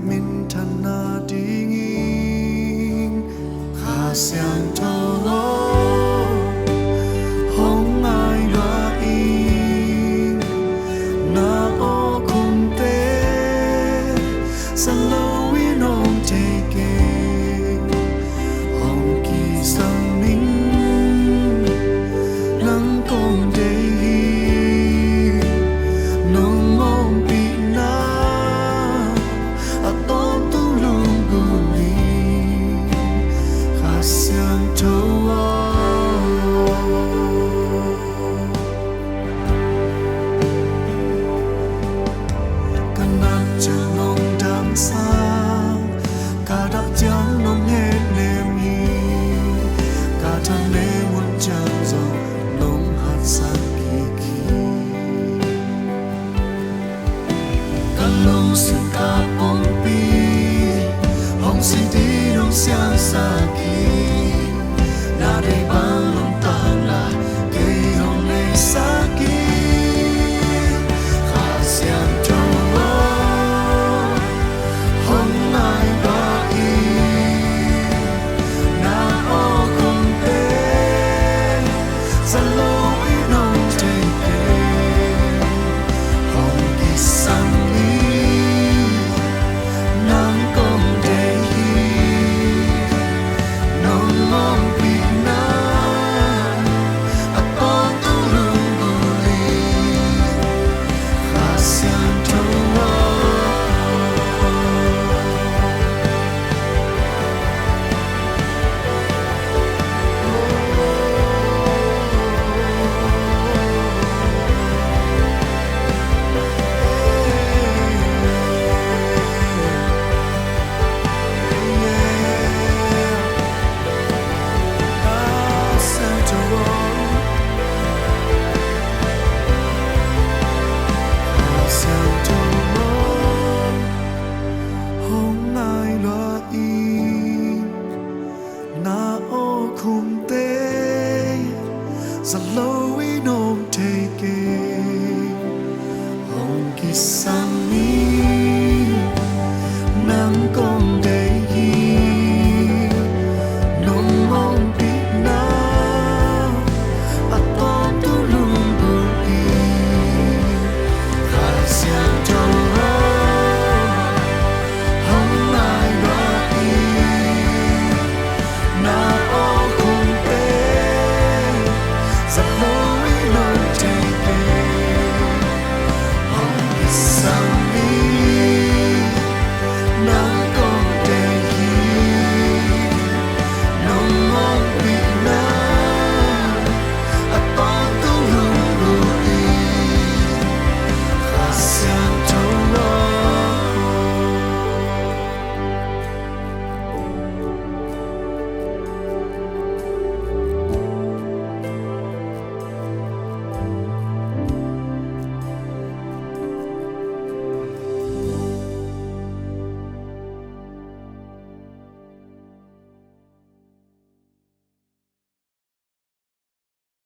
min thana dingin kha siang thâu hong ai loa in na o kum te san lo we nong take hong ki sang min nang kong de nong mong pi na a tom tu lung gu ni kha siang thâu cả đắp trắng nông hết niềm hi cả thân lê muốn chẳng dòng nông hạt sang kỳ kỳ cả lâu sự cả bóng bi hồng xin đi nông xiang xa kỳ na đây băng nông tàn là cây hồng lê xa kỳ khá xiang trâu hồng ai Sa lâu